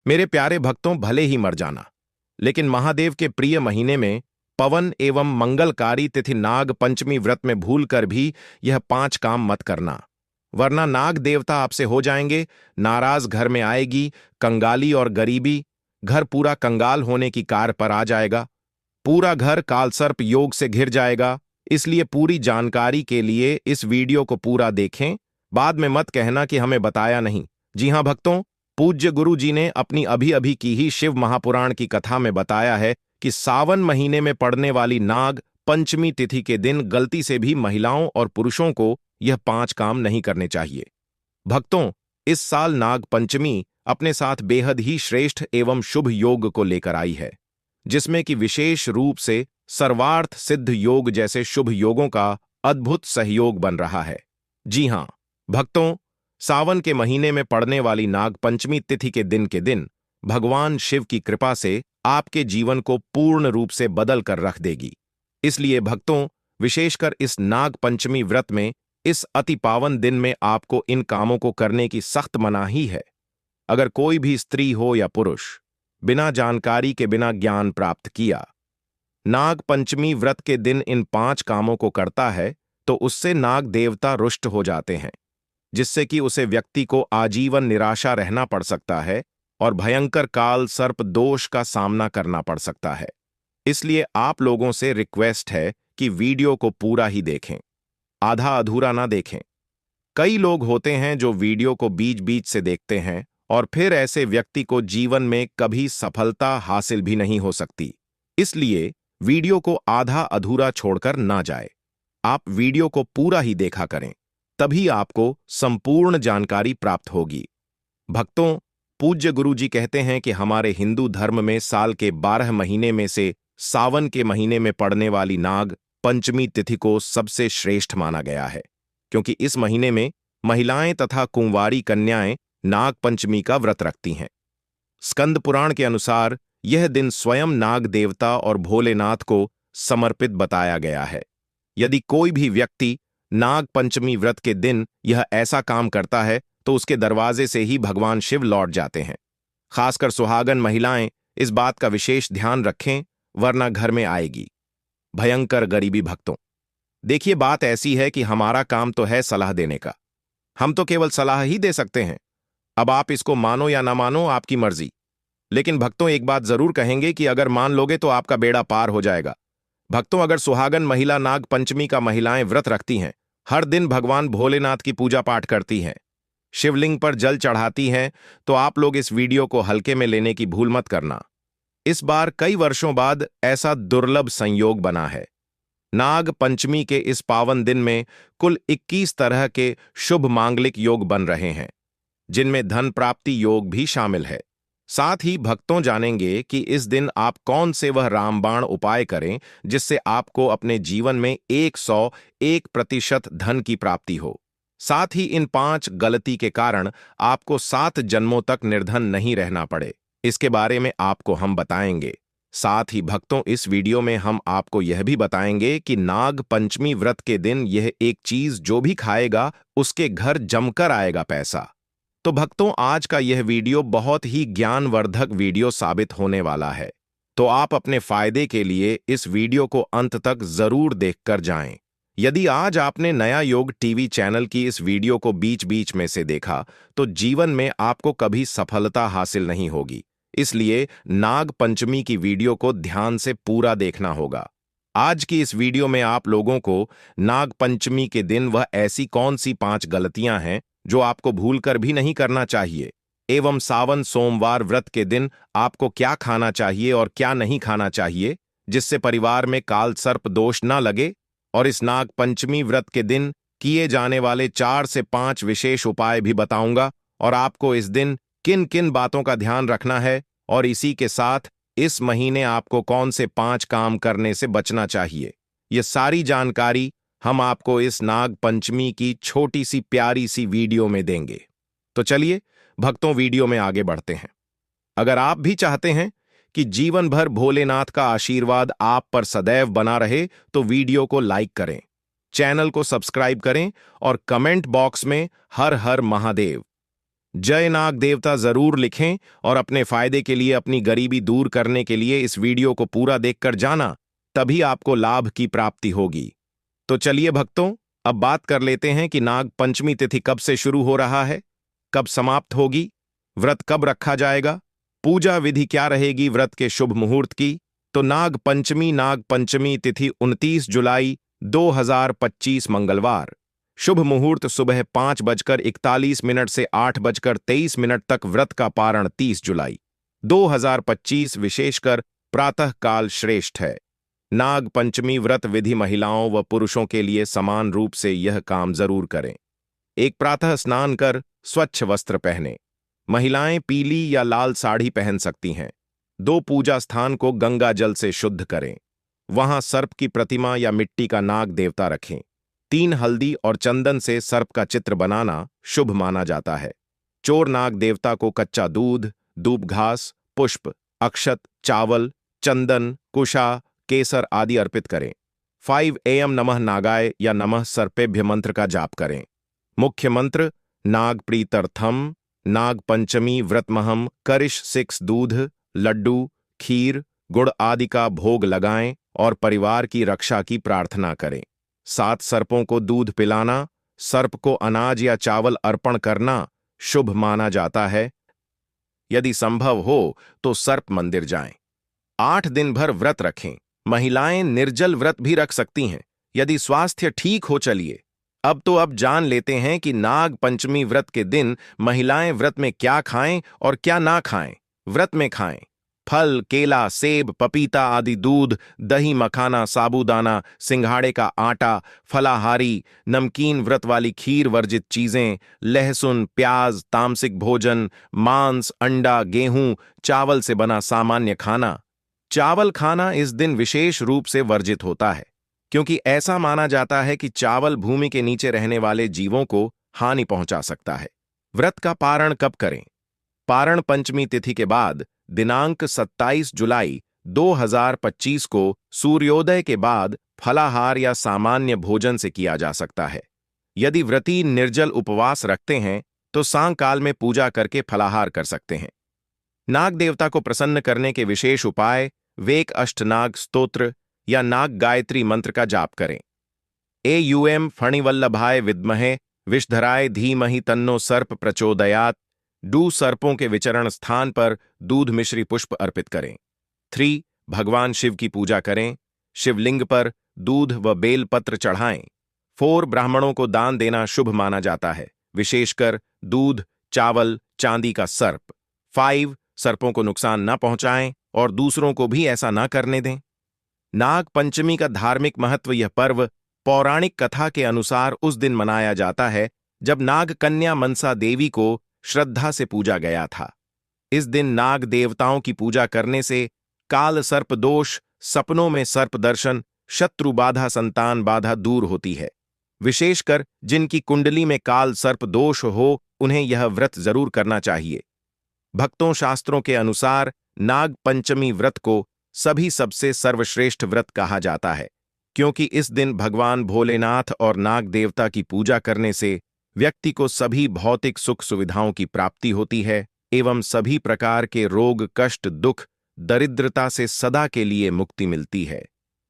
मेरे प्यारे भक्तों, भले ही मर जाना, लेकिन महादेव के प्रिय महीने में पवन एवं मंगलकारी तिथि नाग पंचमी व्रत में भूल कर भी यह 5 काम मत करना, वरना नाग देवता आपसे हो जाएंगे नाराज। घर में आएगी कंगाली और गरीबी, घर पूरा कंगाल होने की कार पर आ जाएगा, पूरा घर कालसर्प योग से घिर जाएगा। इसलिए पूरी जानकारी के लिए इस वीडियो को पूरा देखें, बाद में मत कहना कि हमें बताया नहीं। जी हां भक्तों, पूज्य गुरु जी ने अपनी अभी अभी की ही शिव महापुराण की कथा में बताया है कि सावन महीने में पड़ने वाली नाग पंचमी तिथि के दिन गलती से भी महिलाओं और पुरुषों को यह 5 काम नहीं करने चाहिए। भक्तों, इस साल नाग पंचमी अपने साथ बेहद ही श्रेष्ठ एवं शुभ योग को लेकर आई है, जिसमें कि विशेष रूप से सर्वार्थ सिद्ध योग जैसे शुभ योगों का अद्भुत सहयोग बन रहा है। जी हां भक्तों, सावन के महीने में पड़ने वाली नाग पंचमी तिथि के दिन भगवान शिव की कृपा से आपके जीवन को पूर्ण रूप से बदल कर रख देगी। इसलिए भक्तों, विशेषकर इस नाग पंचमी व्रत में इस अति पावन दिन में आपको इन कामों को करने की सख्त मनाही है। अगर कोई भी स्त्री हो या पुरुष बिना जानकारी के, बिना ज्ञान प्राप्त किया नाग पंचमी व्रत के दिन इन 5 कामों को करता है, तो उससे नाग देवता रुष्ट हो जाते हैं, जिससे कि उसे व्यक्ति को आजीवन निराशा रहना पड़ सकता है और भयंकर काल सर्प दोष का सामना करना पड़ सकता है। इसलिए आप लोगों से रिक्वेस्ट है कि वीडियो को पूरा ही देखें, आधा अधूरा ना देखें। कई लोग होते हैं जो वीडियो को बीच बीच से देखते हैं और फिर ऐसे व्यक्ति को जीवन में कभी सफलता हासिल भी नहीं हो सकती। इसलिए वीडियो को आधा अधूरा छोड़कर ना जाए, आप वीडियो को पूरा ही देखा करें, तभी आपको संपूर्ण जानकारी प्राप्त होगी। भक्तों, पूज्य गुरु जी कहते हैं कि हमारे हिंदू धर्म में साल के 12 महीने में से सावन के महीने में पड़ने वाली नाग पंचमी तिथि को सबसे श्रेष्ठ माना गया है, क्योंकि इस महीने में महिलाएं तथा कुंवारी कन्याएं नाग पंचमी का व्रत रखती हैं। स्कंद पुराण के अनुसार यह दिन स्वयं नाग देवता और भोलेनाथ को समर्पित बताया गया है। यदि कोई भी व्यक्ति नाग पंचमी व्रत के दिन यह ऐसा काम करता है, तो उसके दरवाजे से ही भगवान शिव लौट जाते हैं। खासकर सुहागन महिलाएं इस बात का विशेष ध्यान रखें, वरना घर में आएगी भयंकर गरीबी। भक्तों, देखिए, बात ऐसी है कि हमारा काम तो है सलाह देने का, हम तो केवल सलाह ही दे सकते हैं। अब आप इसको मानो या ना मानो, आपकी मर्जी। लेकिन भक्तों, एक बात जरूर कहेंगे कि अगर मान लोगे तो आपका बेड़ा पार हो जाएगा। भक्तों, अगर सुहागन महिला नाग पंचमी का महिलाएं व्रत रखती हैं, हर दिन भगवान भोलेनाथ की पूजा पाठ करती हैं, शिवलिंग पर जल चढ़ाती हैं, तो आप लोग इस वीडियो को हल्के में लेने की भूल मत करना। इस बार कई वर्षों बाद ऐसा दुर्लभ संयोग बना है। नाग पंचमी के इस पावन दिन में कुल 21 तरह के शुभ मांगलिक योग बन रहे हैं, जिनमें धन प्राप्ति योग भी शामिल है। साथ ही भक्तों जानेंगे कि इस दिन आप कौन से वह रामबाण उपाय करें जिससे आपको अपने जीवन में 101% धन की प्राप्ति हो। साथ ही इन 5 गलती के कारण आपको 7 जन्मों तक निर्धन नहीं रहना पड़े, इसके बारे में आपको हम बताएंगे। साथ ही भक्तों, इस वीडियो में हम आपको यह भी बताएंगे कि नाग पंचमी व्रत के दिन यह एक चीज जो भी खाएगा उसके घर जमकर आएगा पैसा। तो भक्तों, आज का यह वीडियो बहुत ही ज्ञानवर्धक वीडियो साबित होने वाला है, तो आप अपने फायदे के लिए इस वीडियो को अंत तक जरूर देखकर जाएं। यदि आज आपने नया योग टीवी चैनल की इस वीडियो को बीच बीच में से देखा, तो जीवन में आपको कभी सफलता हासिल नहीं होगी। इसलिए नाग पंचमी की वीडियो को ध्यान से पूरा देखना होगा। आज की इस वीडियो में आप लोगों को नाग पंचमी के दिन वह ऐसी कौन सी 5 गलतियां हैं जो आपको भूलकर भी नहीं करना चाहिए, एवं सावन सोमवार व्रत के दिन आपको क्या खाना चाहिए और क्या नहीं खाना चाहिए, जिससे परिवार में काल सर्प दोष न लगे। और इस नाग पंचमी व्रत के दिन किए जाने वाले 4 से 5 विशेष उपाय भी बताऊंगा, और आपको इस दिन किन किन बातों का ध्यान रखना है, और इसी के साथ इस महीने आपको कौन से 5 काम करने से बचना चाहिए। ये सारी जानकारी हम आपको इस नाग पंचमी की छोटी सी प्यारी सी वीडियो में देंगे। तो चलिए भक्तों, वीडियो में आगे बढ़ते हैं। अगर आप भी चाहते हैं कि जीवन भर भोलेनाथ का आशीर्वाद आप पर सदैव बना रहे, तो वीडियो को लाइक करें, चैनल को सब्सक्राइब करें और कमेंट बॉक्स में हर हर महादेव जय नाग देवता जरूर लिखें और अपने फायदे के लिए, अपनी गरीबी दूर करने के लिए इस वीडियो को पूरा देखकर जाना, तभी आपको लाभ की प्राप्ति होगी। तो चलिए भक्तों, अब बात कर लेते हैं कि नाग पंचमी तिथि कब से शुरू हो रहा है, कब समाप्त होगी, व्रत कब रखा जाएगा, पूजा विधि क्या रहेगी व्रत के शुभ मुहूर्त की। तो नाग पंचमी तिथि 29 जुलाई 2025 मंगलवार, शुभ मुहूर्त सुबह 5:41 से 8:23 तक। व्रत का पारण 30 जुलाई 2025 विशेषकर प्रातः काल श्रेष्ठ है। नाग पंचमी व्रत विधि महिलाओं व पुरुषों के लिए समान रूप से यह काम जरूर करें। एक, प्रातः स्नान कर स्वच्छ वस्त्र पहने। महिलाएं पीली या लाल साड़ी पहन सकती हैं। 2, पूजा स्थान को गंगा जल से शुद्ध करें। वहां सर्प की प्रतिमा या मिट्टी का नाग देवता रखें। 3, हल्दी और चंदन से सर्प का चित्र बनाना शुभ माना जाता है। चोर नाग देवता को कच्चा दूध, दूब घास, पुष्प, अक्षत, चावल, चंदन, कुशा, केसर आदि अर्पित करें। 5 AM नमः नागाय या नमः सर्पेभ्य मंत्र का जाप करें। मुख्य मंत्र नाग प्रीतर्थम, नाग पंचमी व्रतमहम करिश 6। दूध, लड्डू, खीर, गुड़ आदि का भोग लगाएं और परिवार की रक्षा की प्रार्थना करें। 7, सर्पों को दूध पिलाना, सर्प को अनाज या चावल अर्पण करना शुभ माना जाता है। यदि संभव हो तो सर्प मंदिर जाएं। 8, दिन भर व्रत रखें। महिलाएं निर्जल व्रत भी रख सकती हैं यदि स्वास्थ्य ठीक हो। चलिए अब जान लेते हैं कि नाग पंचमी व्रत के दिन महिलाएं व्रत में क्या खाएं और क्या ना खाएं। व्रत में खाएं फल, केला, सेब, पपीता आदि, दूध, दही, मखाना, साबूदाना, सिंघाड़े का आटा, फलाहारी, नमकीन व्रत वाली खीर, वर्जित चीजें, लहसुन, प्याज, तामसिक भोजन, मांस, अंडा, गेहूं, चावल से बना सामान्य खाना। चावल खाना इस दिन विशेष रूप से वर्जित होता है क्योंकि ऐसा माना जाता है कि चावल भूमि के नीचे रहने वाले जीवों को हानि पहुंचा सकता है। व्रत का पारण कब करें? पारण पंचमी तिथि के बाद दिनांक 27 जुलाई 2025 को सूर्योदय के बाद फलाहार या सामान्य भोजन से किया जा सकता है। यदि व्रती निर्जल उपवास रखते हैं तो सांकाल में पूजा करके फलाहार कर सकते हैं। नाग देवता को प्रसन्न करने के विशेष उपाय: वेक अष्टनाग स्तोत्र या नाग गायत्री मंत्र का जाप करें। एयूएम फणिवल्लभाय विद्महे विषधराय धीमहि तन्नो सर्प प्रचोदयात्। डू, सर्पों के विचरण स्थान पर दूध मिश्री पुष्प अर्पित करें। 3, भगवान शिव की पूजा करें। शिवलिंग पर दूध व बेल पत्र चढ़ाएं। 4, ब्राह्मणों को दान देना शुभ माना जाता है, विशेषकर दूध, चावल, चांदी का सर्प। 5, सर्पों को नुकसान न पहुंचाएं और दूसरों को भी ऐसा न करने दें। नाग पंचमी का धार्मिक महत्व: यह पर्व पौराणिक कथा के अनुसार उस दिन मनाया जाता है जब नाग कन्या मनसा देवी को श्रद्धा से पूजा गया था। इस दिन नाग देवताओं की पूजा करने से काल सर्प दोष, सपनों में सर्प दर्शन, शत्रु बाधा, संतान बाधा दूर होती है। विशेषकर जिनकी कुंडली में काल सर्प दोष हो, उन्हें यह व्रत जरूर करना चाहिए। भक्तों, शास्त्रों के अनुसार नाग पंचमी व्रत को सभी सबसे सर्वश्रेष्ठ व्रत कहा जाता है क्योंकि इस दिन भगवान भोलेनाथ और नाग देवता की पूजा करने से व्यक्ति को सभी भौतिक सुख सुविधाओं की प्राप्ति होती है एवं सभी प्रकार के रोग, कष्ट, दुख, दरिद्रता से सदा के लिए मुक्ति मिलती है।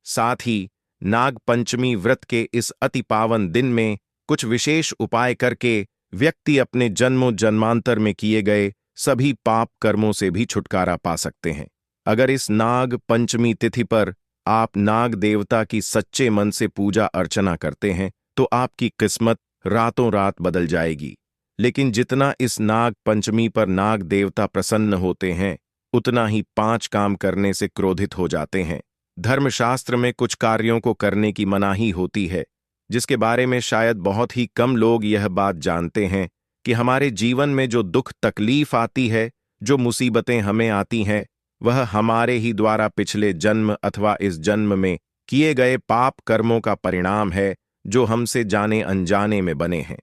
साथ ही नाग पंचमी व्रत के इस अति पावन दिन में कुछ विशेष उपाय करके व्यक्ति अपने जन्मों जन्मांतर में किए गए सभी पाप कर्मों से भी छुटकारा पा सकते हैं। अगर इस नाग पंचमी तिथि पर आप नाग देवता की सच्चे मन से पूजा अर्चना करते हैं तो आपकी किस्मत रातों रात बदल जाएगी। लेकिन जितना इस नाग पंचमी पर नाग देवता प्रसन्न होते हैं, उतना ही 5 काम करने से क्रोधित हो जाते हैं। धर्मशास्त्र में कुछ कार्यों को करने की मनाही होती है, जिसके बारे में शायद बहुत ही कम लोग यह बात जानते हैं कि हमारे जीवन में जो दुख तकलीफ आती है, जो मुसीबतें हमें आती हैं, वह हमारे ही द्वारा पिछले जन्म अथवा इस जन्म में किए गए पाप कर्मों का परिणाम है, जो हमसे जाने अनजाने में बने हैं।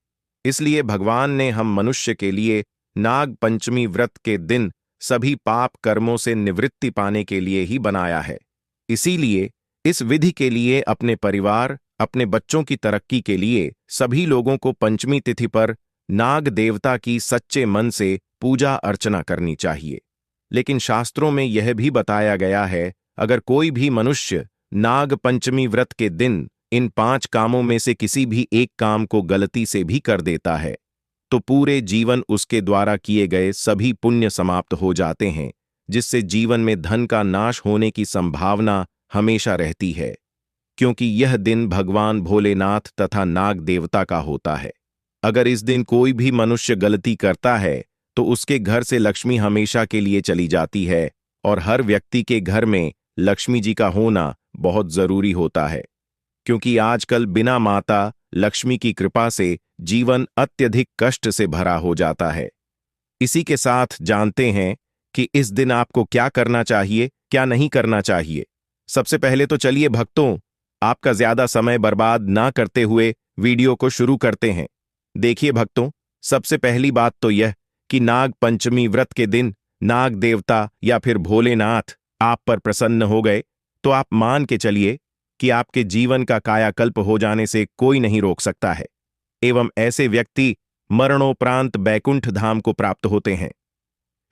इसलिए भगवान ने हम मनुष्य के लिए नाग पंचमी व्रत के दिन सभी पाप कर्मों से निवृत्ति पाने के लिए ही बनाया है। इसीलिए इस विधि के लिए अपने परिवार, अपने बच्चों की तरक्की के लिए सभी लोगों को पंचमी तिथि पर नाग देवता की सच्चे मन से पूजा अर्चना करनी चाहिए। लेकिन शास्त्रों में यह भी बताया गया है, अगर कोई भी मनुष्य नाग पंचमी व्रत के दिन इन 5 कामों में से किसी भी एक काम को गलती से भी कर देता है, तो पूरे जीवन उसके द्वारा किए गए सभी पुण्य समाप्त हो जाते हैं, जिससे जीवन में धन का नाश होने की संभावना हमेशा रहती है, क्योंकि यह दिन भगवान भोलेनाथ तथा नाग देवता का होता है। अगर इस दिन कोई भी मनुष्य गलती करता है तो उसके घर से लक्ष्मी हमेशा के लिए चली जाती है, और हर व्यक्ति के घर में लक्ष्मी जी का होना बहुत जरूरी होता है, क्योंकि आजकल बिना माता लक्ष्मी की कृपा से जीवन अत्यधिक कष्ट से भरा हो जाता है। इसी के साथ जानते हैं कि इस दिन आपको क्या करना चाहिए, क्या नहीं करना चाहिए। सबसे पहले तो चलिए भक्तों, आपका ज्यादा समय बर्बाद ना करते हुए वीडियो को शुरू करते हैं। देखिए भक्तों, सबसे पहली बात तो यह कि नाग पंचमी व्रत के दिन नाग देवता या फिर भोलेनाथ आप पर प्रसन्न हो गए तो आप मान के चलिए कि आपके जीवन का कायाकल्प हो जाने से कोई नहीं रोक सकता है, एवं ऐसे व्यक्ति मरणोपरांत बैकुंठ धाम को प्राप्त होते हैं।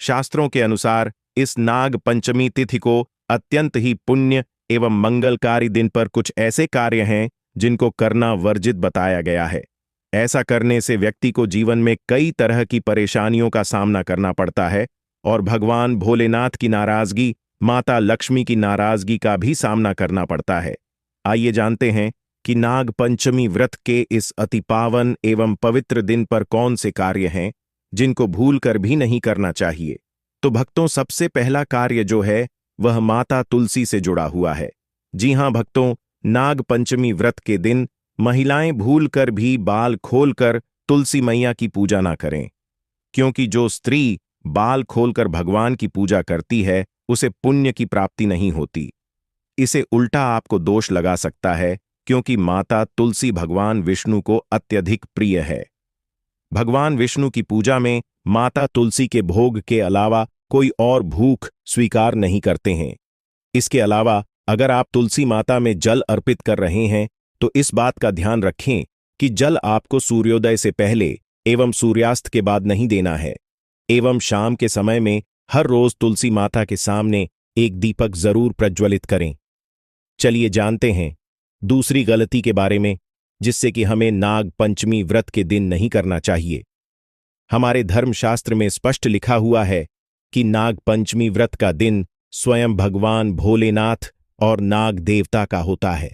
शास्त्रों के अनुसार इस नाग पंचमी तिथि को अत्यंत ही पुण्य एवं मंगलकारी दिन पर कुछ ऐसे कार्य हैं जिनको करना वर्जित बताया गया है। ऐसा करने से व्यक्ति को जीवन में कई तरह की परेशानियों का सामना करना पड़ता है और भगवान भोलेनाथ की नाराजगी, माता लक्ष्मी की नाराजगी का भी सामना करना पड़ता है। आइए जानते हैं कि नाग पंचमी व्रत के इस अति पावन एवं पवित्र दिन पर कौन से कार्य हैं जिनको भूलकर भी नहीं करना चाहिए। तो भक्तों, सबसे पहला कार्य जो है वह माता तुलसी से जुड़ा हुआ है। जी हां भक्तों, नाग पंचमी व्रत के दिन महिलाएं भूलकर भी बाल खोलकर तुलसी मैया की पूजा ना करें, क्योंकि जो स्त्री बाल खोलकर भगवान की पूजा करती है उसे पुण्य की प्राप्ति नहीं होती। इसे उल्टा आपको दोष लगा सकता है, क्योंकि माता तुलसी भगवान विष्णु को अत्यधिक प्रिय है। भगवान विष्णु की पूजा में माता तुलसी के भोग के अलावा कोई और भूख स्वीकार नहीं करते हैं। इसके अलावा अगर आप तुलसी माता में जल अर्पित कर रहे हैं तो इस बात का ध्यान रखें कि जल आपको सूर्योदय से पहले एवं सूर्यास्त के बाद नहीं देना है, एवं शाम के समय में हर रोज तुलसी माता के सामने एक दीपक जरूर प्रज्वलित करें। चलिए जानते हैं दूसरी गलती के बारे में, जिससे कि हमें नाग पंचमी व्रत के दिन नहीं करना चाहिए। हमारे धर्मशास्त्र में स्पष्ट लिखा हुआ है कि नाग पंचमी व्रत का दिन स्वयं भगवान भोलेनाथ और नाग देवता का होता है।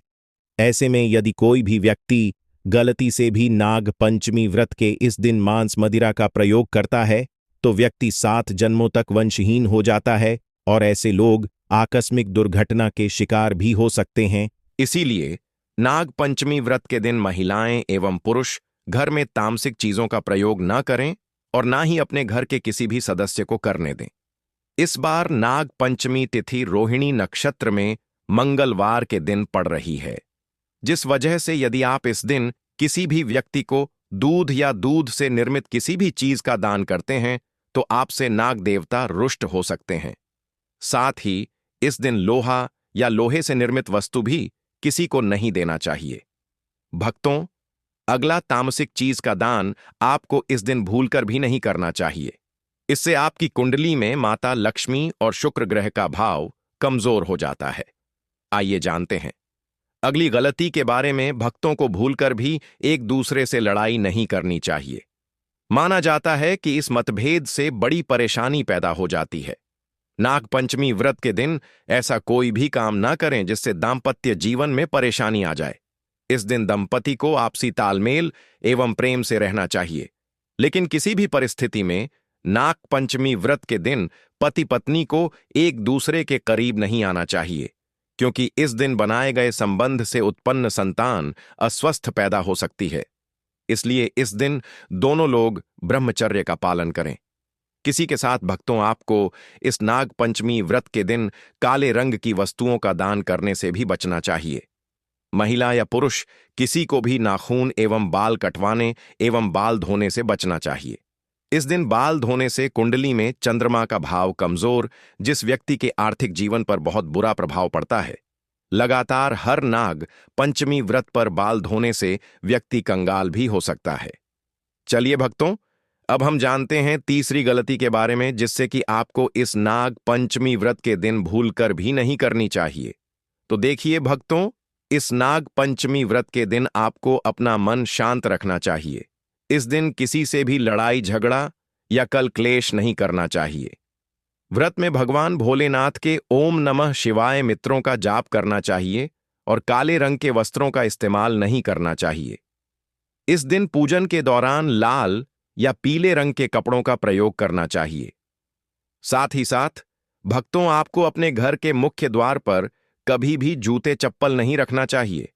ऐसे में यदि कोई भी व्यक्ति गलती से भी नाग पंचमी व्रत के इस दिन मांस मदिरा का प्रयोग करता है तो व्यक्ति 7 जन्मों तक वंशहीन हो जाता है, और ऐसे लोग आकस्मिक दुर्घटना के शिकार भी हो सकते हैं। इसीलिए नाग पंचमी व्रत के दिन महिलाएं एवं पुरुष घर में तामसिक चीजों का प्रयोग न करें और ना ही अपने घर के किसी भी सदस्य को करने दें। इस बार नाग पंचमी तिथि रोहिणी नक्षत्र में मंगलवार के दिन पड़ रही है, जिस वजह से यदि आप इस दिन किसी भी व्यक्ति को दूध या दूध से निर्मित किसी भी चीज का दान करते हैं तो आपसे नाग देवता रुष्ट हो सकते हैं। साथ ही इस दिन लोहा या लोहे से निर्मित वस्तु भी किसी को नहीं देना चाहिए। भक्तों, अगला तामसिक चीज का दान आपको इस दिन भूलकर भी नहीं करना चाहिए। इससे आपकी कुंडली में माता लक्ष्मी और शुक्र ग्रह का भाव कमजोर हो जाता है। आइए जानते हैं अगली गलती के बारे में। भक्तों को भूलकर भी एक दूसरे से लड़ाई नहीं करनी चाहिए। माना जाता है कि इस मतभेद से बड़ी परेशानी पैदा हो जाती है। नाग पंचमी व्रत के दिन ऐसा कोई भी काम ना करें जिससे दाम्पत्य जीवन में परेशानी आ जाए। इस दिन दंपति को आपसी तालमेल एवं प्रेम से रहना चाहिए, लेकिन किसी भी परिस्थिति में नाग पंचमी व्रत के दिन पति पत्नी को एक दूसरे के करीब नहीं आना चाहिए, क्योंकि इस दिन बनाए गए संबंध से उत्पन्न संतान अस्वस्थ पैदा हो सकती है। इसलिए इस दिन दोनों लोग ब्रह्मचर्य का पालन करें। किसी के साथ भक्तों, आपको इस नाग पंचमी व्रत के दिन काले रंग की वस्तुओं का दान करने से भी बचना चाहिए। महिला या पुरुष किसी को भी नाखून एवं बाल कटवाने एवं बाल धोने से बचना चाहिए। इस दिन बाल धोने से कुंडली में चंद्रमा का भाव कमजोर, जिस व्यक्ति के आर्थिक जीवन पर बहुत बुरा प्रभाव पड़ता है। लगातार हर नाग पंचमी व्रत पर बाल धोने से व्यक्ति कंगाल भी हो सकता है। चलिए भक्तों, अब हम जानते हैं तीसरी गलती के बारे में, जिससे कि आपको इस नाग पंचमी व्रत के दिन भूलकर भी नहीं करनी चाहिए। तो देखिए भक्तों, इस नाग पंचमी व्रत के दिन आपको अपना मन शांत रखना चाहिए। इस दिन किसी से भी लड़ाई झगड़ा या कल क्लेश नहीं करना चाहिए। व्रत में भगवान भोलेनाथ के ओम नमः शिवाय मित्रों का जाप करना चाहिए और काले रंग के वस्त्रों का इस्तेमाल नहीं करना चाहिए। इस दिन पूजन के दौरान लाल या पीले रंग के कपड़ों का प्रयोग करना चाहिए। साथ ही साथ भक्तों, आपको अपने घर के मुख्य द्वार पर कभी भी जूते चप्पल नहीं रखना चाहिए।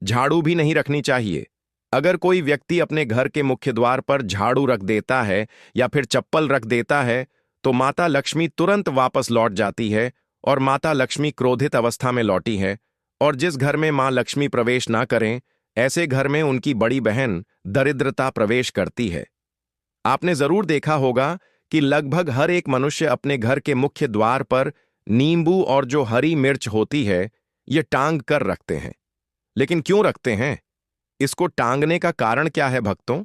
झाड़ू भी नहीं रखनी चाहिए। अगर कोई व्यक्ति अपने घर के मुख्य द्वार पर झाड़ू रख देता है या फिर चप्पल रख देता है तो माता लक्ष्मी तुरंत वापस लौट जाती है और माता लक्ष्मी क्रोधित अवस्था में लौटी है। और जिस घर में मां लक्ष्मी प्रवेश ना करें, ऐसे घर में उनकी बड़ी बहन दरिद्रता प्रवेश करती है। आपने जरूर देखा होगा कि लगभग हर एक मनुष्य अपने घर के मुख्य द्वार पर नींबू और जो हरी मिर्च होती है ये टांग कर रखते हैं। लेकिन क्यों रखते हैं? इसको टांगने का कारण क्या है भक्तों?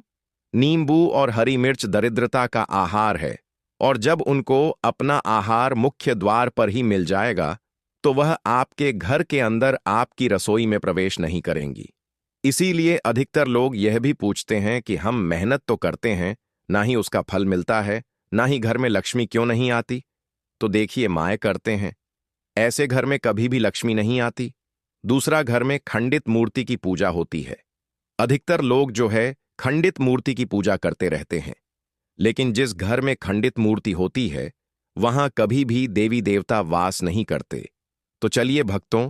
नींबू और हरी मिर्च दरिद्रता का आहार है, और जब उनको अपना आहार मुख्य द्वार पर ही मिल जाएगा तो वह आपके घर के अंदर आपकी रसोई में प्रवेश नहीं करेंगी। इसीलिए अधिकतर लोग यह भी पूछते हैं कि हम मेहनत तो करते हैं, ना ही उसका फल मिलता है, ना ही घर में लक्ष्मी क्यों नहीं आती? तो देखिए, माए करते हैं, ऐसे घर में कभी भी लक्ष्मी नहीं आती। दूसरा, घर में खंडित मूर्ति की पूजा होती है। अधिकतर लोग जो है खंडित मूर्ति की पूजा करते रहते हैं, लेकिन जिस घर में खंडित मूर्ति होती है वहां कभी भी देवी देवता वास नहीं करते। तो चलिए भक्तों,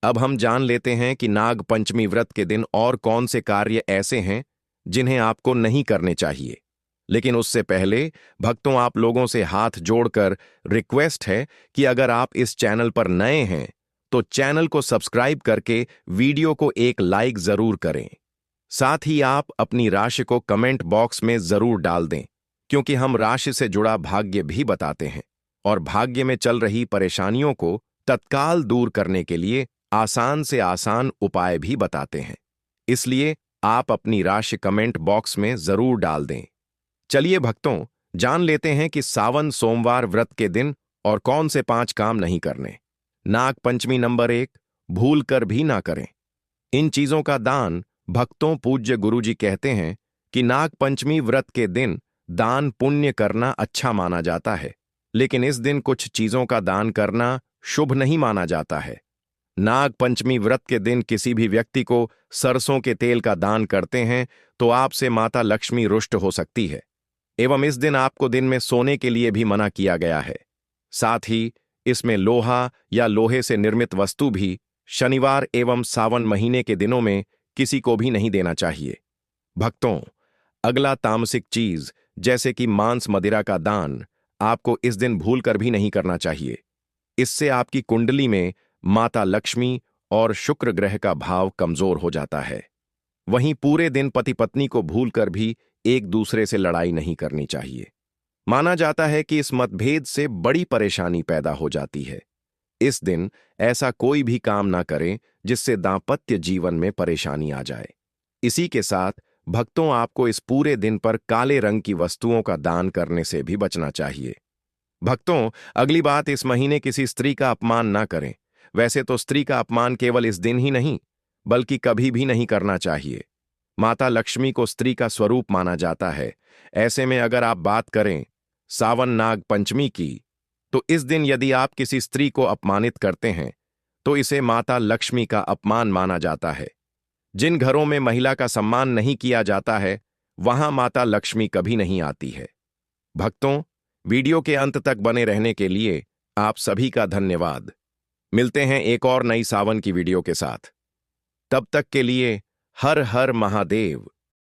अब हम जान लेते हैं कि नाग पंचमी व्रत के दिन और कौन से कार्य ऐसे हैं जिन्हें आपको नहीं करने चाहिए। लेकिन उससे पहले भक्तों, आप लोगों से हाथ जोड़कर रिक्वेस्ट है कि अगर आप इस चैनल पर नए हैं तो चैनल को सब्सक्राइब करके वीडियो को एक लाइक जरूर करें। साथ ही आप अपनी राशि को कमेंट बॉक्स में जरूर डाल दें, क्योंकि हम राशि से जुड़ा भाग्य भी बताते हैं और भाग्य में चल रही परेशानियों को तत्काल दूर करने के लिए आसान से आसान उपाय भी बताते हैं। इसलिए आप अपनी राशि कमेंट बॉक्स में जरूर डाल दें। चलिए भक्तों, जान लेते हैं कि सावन सोमवार व्रत के दिन और कौन से 5 काम नहीं करने। नाग पंचमी नंबर 1, भूल कर भी ना करें। इन चीजों का दान भक्तों, पूज्य गुरुजी कहते हैं कि नाग पंचमी व्रत के दिन दान पुण्य करना अच्छा माना जाता है, लेकिन इस दिन कुछ चीजों का दान करना शुभ नहीं माना जाता है। नाग पंचमी व्रत के दिन किसी भी व्यक्ति को सरसों के तेल का दान करते हैं तो आपसे माता लक्ष्मी रुष्ट हो सकती है, एवं इस दिन आपको दिन में सोने के लिए भी मना किया गया है। साथ ही इसमें लोहा या लोहे से निर्मित वस्तु भी शनिवार एवं सावन महीने के दिनों में किसी को भी नहीं देना चाहिए। भक्तों, अगला तामसिक चीज जैसे कि मांस मदिरा का दान आपको इस दिन भूलकर भी नहीं करना चाहिए। इससे आपकी कुंडली में माता लक्ष्मी और शुक्र ग्रह का भाव कमजोर हो जाता है। वहीं पूरे दिन पति पत्नी को भूलकर भी एक दूसरे से लड़ाई नहीं करनी चाहिए। माना जाता है कि इस मतभेद से बड़ी परेशानी पैदा हो जाती है। इस दिन ऐसा कोई भी काम ना करें जिससे दांपत्य जीवन में परेशानी आ जाए। इसी के साथ भक्तों, आपको इस पूरे दिन पर काले रंग की वस्तुओं का दान करने से भी बचना चाहिए। भक्तों, अगली बात, इस महीने किसी स्त्री का अपमान ना करें। वैसे तो स्त्री का अपमान केवल इस दिन ही नहीं बल्कि कभी भी नहीं करना चाहिए। माता लक्ष्मी को स्त्री का स्वरूप माना जाता है। ऐसे में अगर आप बात करें सावन नाग पंचमी की, तो इस दिन यदि आप किसी स्त्री को अपमानित करते हैं तो इसे माता लक्ष्मी का अपमान माना जाता है। जिन घरों में महिला का सम्मान नहीं किया जाता है वहां माता लक्ष्मी कभी नहीं आती है। भक्तों, वीडियो के अंत तक बने रहने के लिए आप सभी का धन्यवाद। मिलते हैं एक और नई सावन की वीडियो के साथ। तब तक के लिए हर हर महादेव।